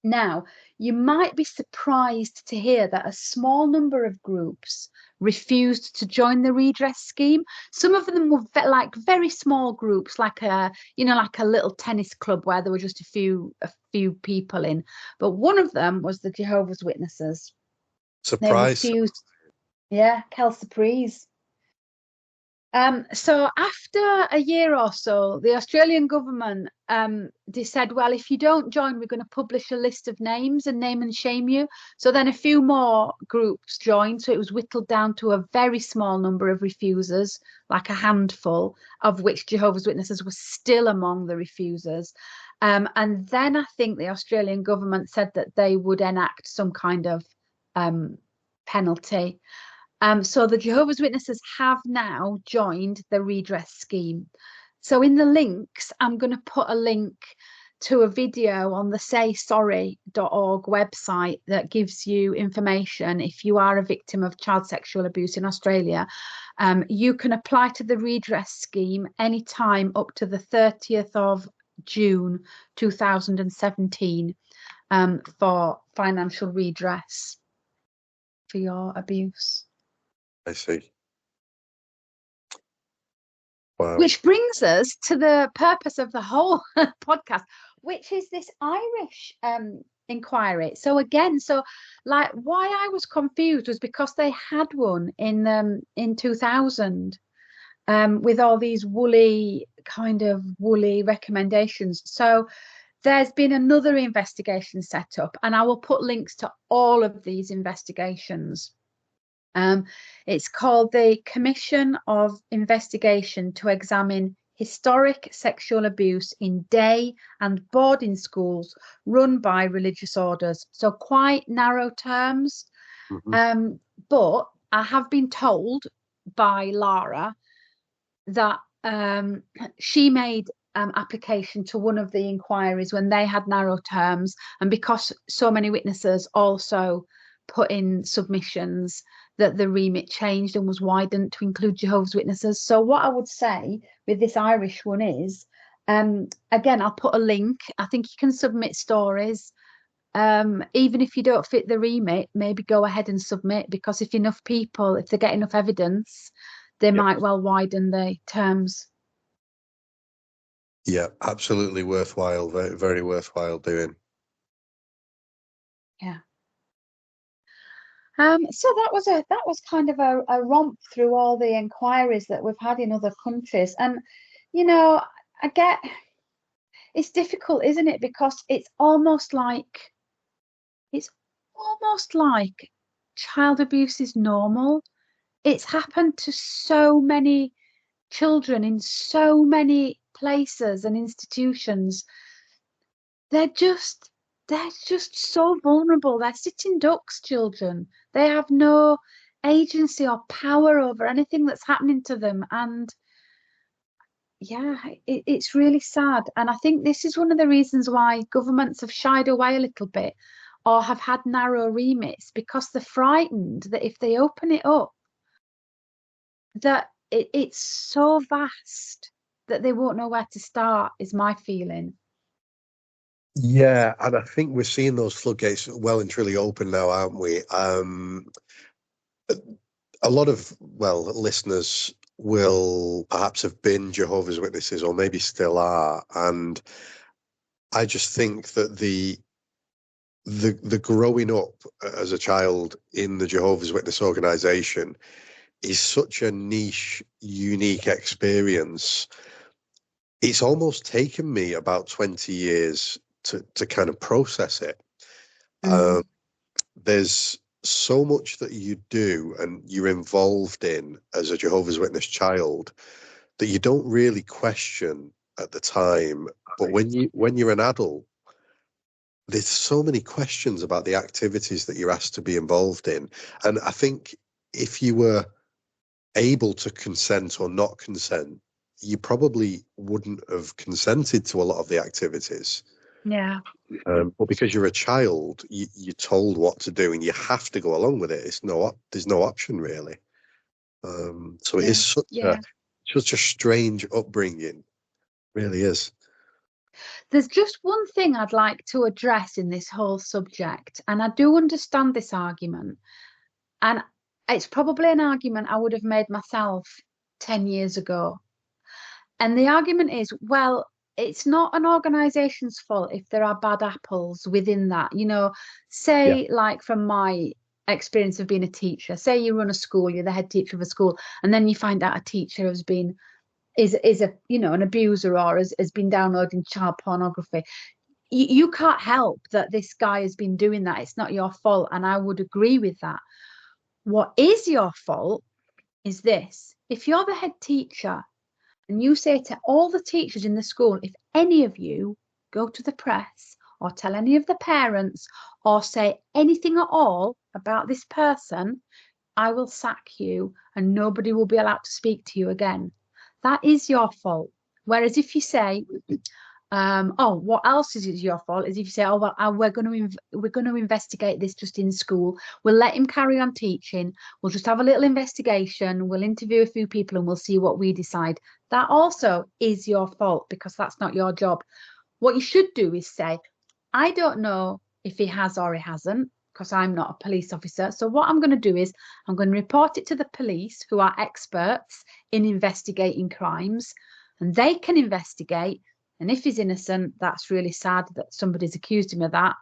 Now, you might be surprised to hear that a small number of groups refused to join the redress scheme. Some of them were like very small groups, like like a little tennis club where there were just a few people in. But one of them was the Jehovah's Witnesses. They
Surprise.
refused. Yeah, Kelsey Priest. So after a year or so, the Australian government they said, well, if you don't join, we're going to publish a list of names and name and shame you. So then a few more groups joined. So it was whittled down to a very small number of refusers, like a handful, of which Jehovah's Witnesses was still among the refusers. And then I think the Australian government said that they would enact some kind of penalty. So the Jehovah's Witnesses have now joined the redress scheme. So in the links, I'm going to put a link to a video on the saysorry.org website that gives you information. If you are a victim of child sexual abuse in Australia, you can apply to the redress scheme anytime up to the 30th of June 2017 for financial redress for your abuse.
I see. Wow.
Which brings us to the purpose of the whole podcast, which is this Irish inquiry. So again, like why I was confused was because they had one in 2000 with all these woolly recommendations. So there's been another investigation set up, and I will put links to all of these investigations. Um, it's called the Commission of Investigation to Examine Historic Sexual Abuse in Day and Boarding Schools run by religious orders. So quite narrow terms.
Hmm.
Um, but I have been told by Lara that she made application to one of the inquiries when they had narrow terms, and because so many witnesses also put in submissions, that the remit changed and was widened to include Jehovah's Witnesses. So what I would say with this Irish one is, again, I'll put a link. I think you can submit stories. Even if you don't fit the remit, maybe go ahead and submit, because if enough people, if they get enough evidence, they
Yeah.
might well widen the terms.
Yeah, absolutely worthwhile. Very, very worthwhile doing.
Yeah. So that was kind of a romp through all the inquiries that we've had in other countries. And you know, I get it's difficult, isn't it? Because it's almost like child abuse is normal. It's happened to so many children in so many places and institutions. They're just so vulnerable. They're sitting ducks, children. They have no agency or power over anything that's happening to them. And yeah, it's really sad. And I think this is one of the reasons why governments have shied away a little bit or have had narrow remits, because they're frightened that if they open it up, that it's so vast that they won't know where to start, is my feeling.
Yeah, and I think we're seeing those floodgates well and truly open now, aren't we? A lot of, well, listeners will perhaps have been Jehovah's Witnesses or maybe still are. And I just think that the growing up as a child in the Jehovah's Witness organization is such a niche, unique experience. It's almost taken me about 20 years to kind of process it. Um,
Mm,
there's so much that you do and you're involved in as a Jehovah's Witness child that you don't really question at the time. But when you're an adult, there's so many questions about the activities that you're asked to be involved in. And I think if you were able to consent or not consent, you probably wouldn't have consented to a lot of the activities.
yeah,
But because you're a child, you're told what to do and you have to go along with it. There's no option really. So it is
yeah, yeah.
such a strange upbringing, really is.
There's just one thing I'd like to address in this whole subject, and I do understand this argument, and it's probably an argument I would have made myself 10 years ago. And the argument is, well, it's not an organization's fault if there are bad apples within that.
Yeah,
Say, like from my experience of being a teacher, say you run a school, you're the head teacher of a school, and then you find out a teacher is a an abuser or has been downloading child pornography. You can't help that this guy has been doing that. It's not your fault. And I would agree with that. What is your fault is this: if you're the head teacher and you say to all the teachers in the school, if any of you go to the press or tell any of the parents or say anything at all about this person, I will sack you and nobody will be allowed to speak to you again. That is your fault. Whereas if you say, oh, what else is your fault? Is if you say, oh well, we're going to investigate this just in school. We'll let him carry on teaching. We'll just have a little investigation. We'll interview a few people and we'll see what we decide. That also is your fault because that's not your job. What you should do is say, I don't know if he has or he hasn't, because I'm not a police officer. So what I'm going to do is I'm going to report it to the police, who are experts in investigating crimes, and they can investigate. And if he's innocent, that's really sad that somebody's accused him of that,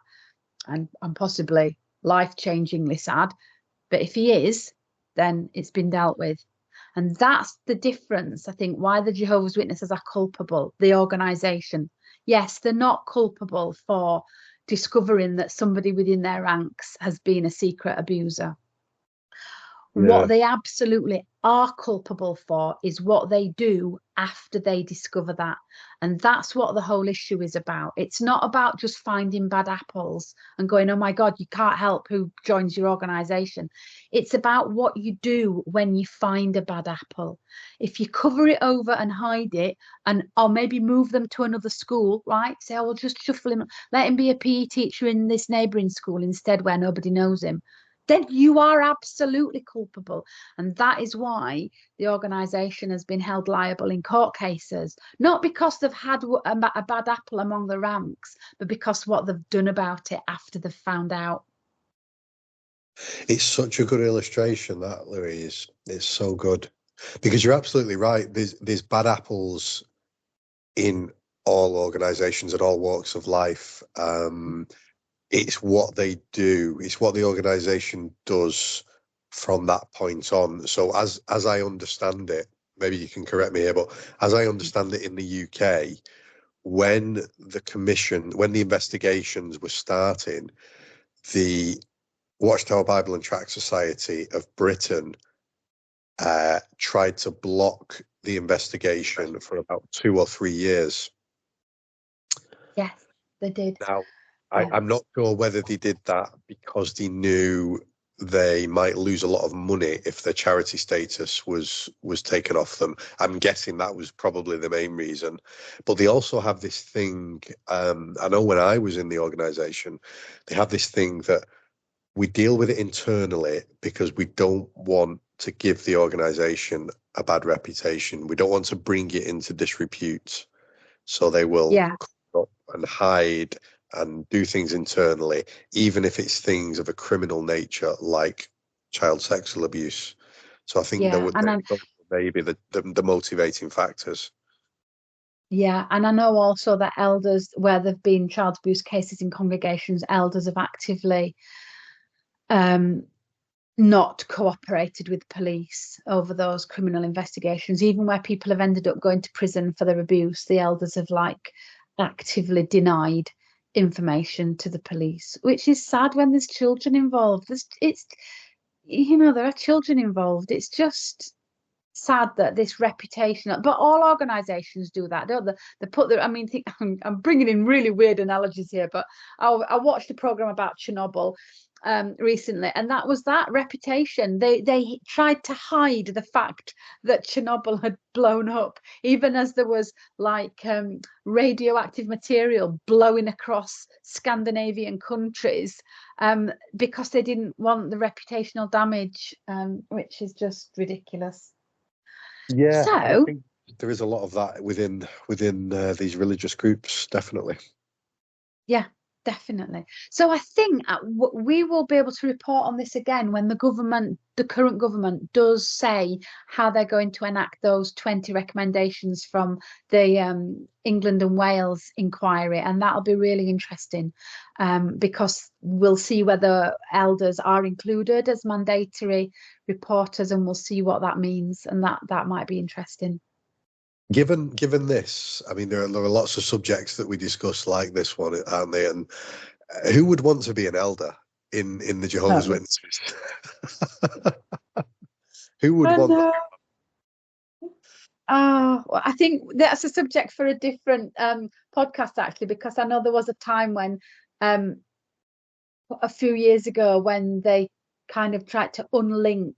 and possibly life-changingly sad. But if he is, then it's been dealt with. And that's the difference, I think, why the Jehovah's Witnesses are culpable, the organisation. Yes, they're not culpable for discovering that somebody within their ranks has been a secret abuser. What they absolutely are culpable for is what they do after they discover that. And that's what the whole issue is about. It's not about just finding bad apples and going, oh my God, you can't help who joins your organization. It's about what you do when you find a bad apple. If you cover it over and hide it, and or maybe move them to another school, right? Say, oh, we'll just shuffle him, let him be a PE teacher in this neighbouring school instead where nobody knows him, then you are absolutely culpable. And that is why the organisation has been held liable in court cases, not because they've had a bad apple among the ranks, but because what they've done about it after they've found out.
It's such a good illustration, that, Louise. It's so good. Because you're absolutely right. There's bad apples in all organizations at all walks of life. It's what they do. It's what the organization does from that point on. So as I understand it, maybe you can correct me here, but as I understand it in the UK, when the investigations were starting, the Watchtower Bible and Tract Society of Britain tried to block the investigation for about 2 or 3 years.
Yes, they did.
Now,
Yeah.
I'm not sure whether they did that because they knew they might lose a lot of money if their charity status was taken off them. I'm guessing that was probably the main reason. But they also have this thing, I know when I was in the organisation, they have this thing that we deal with it internally because we don't want to give the organisation a bad reputation. We don't want to bring it into disrepute. So they will
Yeah.
cover up and hide and do things internally, even if it's things of a criminal nature like child sexual abuse. So I think
Yeah.
those maybe the motivating factors.
Yeah, and I know also that elders, where there've been child abuse cases in congregations, elders have actively um, not cooperated with police over those criminal investigations. Even where people have ended up going to prison for their abuse, the elders have like actively denied information to the police, which is sad when there's children involved. It's there are children involved. It's just sad that this reputation, but all organizations do that, don't they? They put the, I mean, I'm bringing in really weird analogies here, but I watched a program about Chernobyl recently, and that was that reputation. They tried to hide the fact that Chernobyl had blown up, even as there was like radioactive material blowing across Scandinavian countries, because they didn't want the reputational damage, which is just ridiculous.
Yeah, and I
So,
think there is a lot of that within these religious groups, definitely.
yeah, definitely. So I think we will be able to report on this again when the current government, does say how they're going to enact those 20 recommendations from the England and Wales inquiry. And that'll be really interesting, because we'll see whether elders are included as mandatory reporters, and we'll see what that means. And that might be interesting.
Given this, I mean, there are lots of subjects that we discuss like this one, aren't they? And who would want to be an elder in the Jehovah's
Oh,
Witnesses? Who would
and
want that?
well, I think that's a subject for a different podcast, actually, because I know there was a time when, um, a few years ago, when they kind of tried to unlink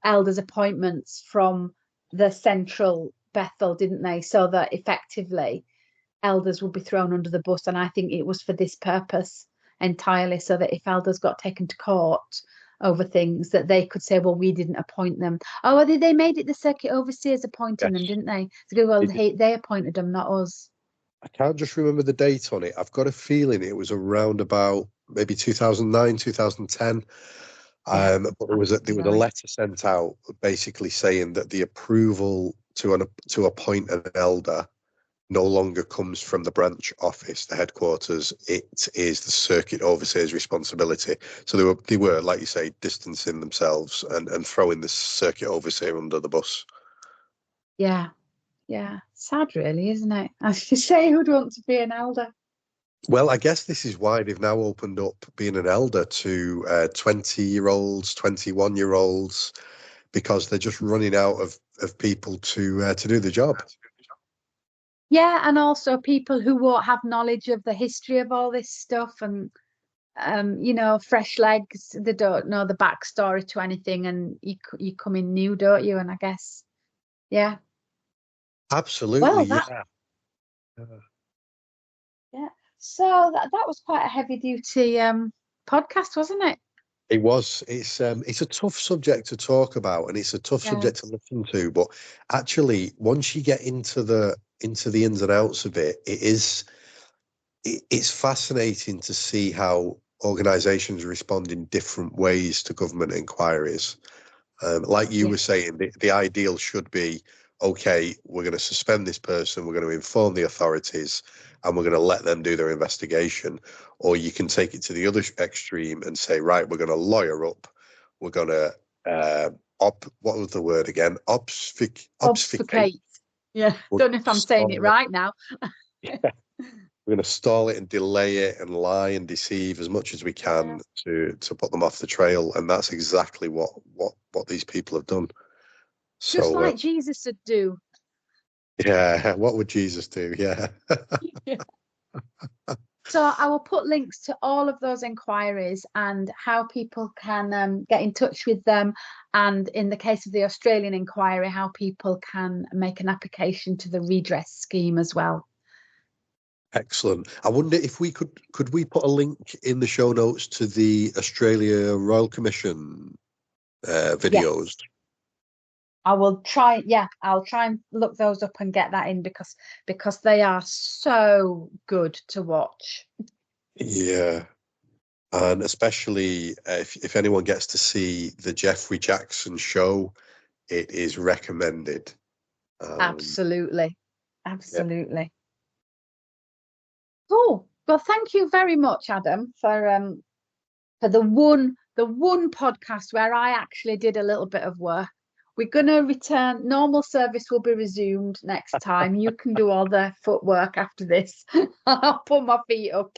elders' appointments from the central Bethel, didn't they? So that effectively elders would be thrown under the bus. And I think it was for this purpose entirely, so that if elders got taken to court over things, that they could say, well, we didn't appoint them. Oh, they made it the circuit overseers appointing them,
Yes.
didn't they? So, well, they appointed them, not us.
I can't just remember the date on it. I've got a feeling it was around about maybe 2009, 2010.
Yeah,
But
that
there
sounds
was a
right.
letter sent out basically saying that the approval to appoint an elder no longer comes from the branch office, the headquarters. It is the circuit overseer's responsibility. So they were, like you say, distancing themselves and throwing the circuit overseer under the bus.
Yeah, yeah. Sad, really, isn't it? As you say, who'd want to be an elder?
Well, I guess this is why they've now opened up being an elder to 20-year-olds, 21-year-olds, because they're just running out of people to do the job.
Yeah, and also people who won't have knowledge of the history of all this stuff, and fresh legs, they don't know the backstory to anything, and you come in new, don't you? And I guess, yeah.
Absolutely,
Well, that
yeah.
yeah. So that was quite a heavy duty podcast, wasn't it?
It was. It's a tough subject to talk about, and it's a tough
Yeah,
subject to listen to. But actually, once you get into the ins and outs of it, it's fascinating to see how organisations respond in different ways to government inquiries. Like you
yeah.
were saying, the ideal should be, okay, we're going to suspend this person, we're going to inform the authorities, and we're going to let them do their investigation. Or you can take it to the other extreme and say, right, we're going to lawyer up, we're going to what was the word again? Obfuscate.
Obfuscate. Yeah,
We're
don't know
going
if
to
I'm saying it
stall it.
right now.
We're going to stall it and delay it and lie and deceive as much as we
Yeah.
can to put them off the trail, and that's exactly what these people have done.
Just
So
like Jesus would do.
yeah, what would Jesus do? Yeah.
Yeah. So I will put links to all of those inquiries and how people can get in touch with them. And in the case of the Australian inquiry, how people can make an application to the redress scheme as well.
Excellent. I wonder if could we put a link in the show notes to the Australia Royal Commission videos?
Yes, I will try. Yeah, I'll try and look those up and get that in because they are so good to watch.
Yeah. And especially if anyone gets to see the Jeffrey Jackson show, it is recommended. Um,
Absolutely.
yeah.
Absolutely. Cool. Well, thank you very much, Adam, for the one podcast where I actually did a little bit of work. We're gonna return. Normal service will be resumed next time. You can do all the footwork after this. I'll put my feet up.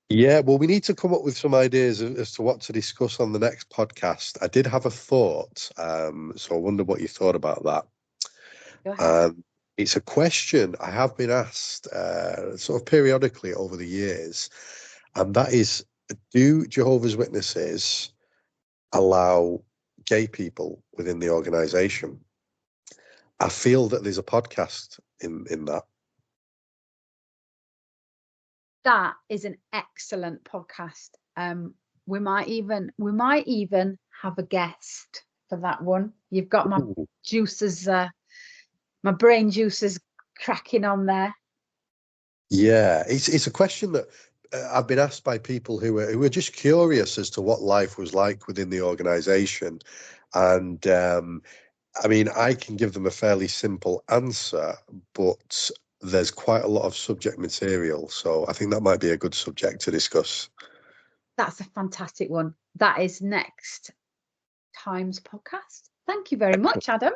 Yeah, well, we need to come up with some ideas as to what to discuss on the next podcast. I did have a thought, so I wonder what you thought about that.
Go ahead.
Um, it's a question I have been asked sort of periodically over the years, and that is, do Jehovah's Witnesses allow gay people within the organization? I feel that there's a podcast in that.
That is an excellent podcast. We might even have a guest for that one. You've got my
Ooh.
juices, my brain juices cracking on there.
Yeah, it's a question that I've been asked by people who are just curious as to what life was like within the organization, and I mean, I can give them a fairly simple answer, but there's quite a lot of subject material, so I think that might be a good subject to discuss.
That's a fantastic one. That is next time's podcast. Thank you very much, Adam.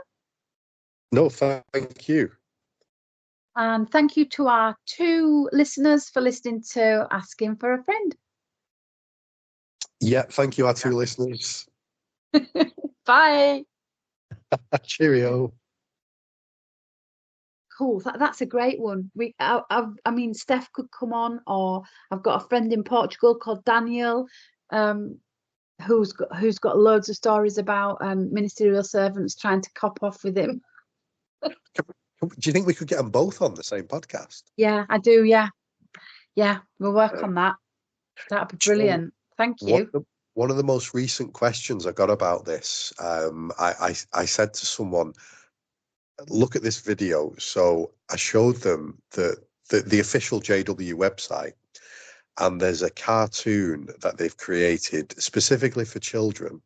No, thank you.
And thank you to our two listeners for listening to Asking for a Friend.
Yeah, thank you, our two listeners.
Bye.
Cheerio.
Cool. That's a great one. I mean, Steph could come on, or I've got a friend in Portugal called Daniel, um, who's got loads of stories about ministerial servants trying to cop off with him.
Do you think we could get them both on the same podcast?
Yeah, I do. Yeah, yeah. We'll work
Uh,
on that. That'd be
so
brilliant. Thank
one
you.
of the, one of the most recent questions I got about this, I said to someone, look at this video. So I showed them the official JW website, and there's a cartoon that they've created specifically for children,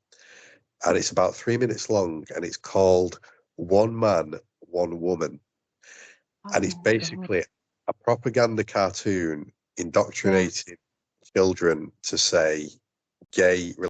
and it's about 3 minutes long, and it's called One Man, One Woman, and it's
Oh God.
basically a propaganda cartoon
Yeah.
indoctrinating children to say gay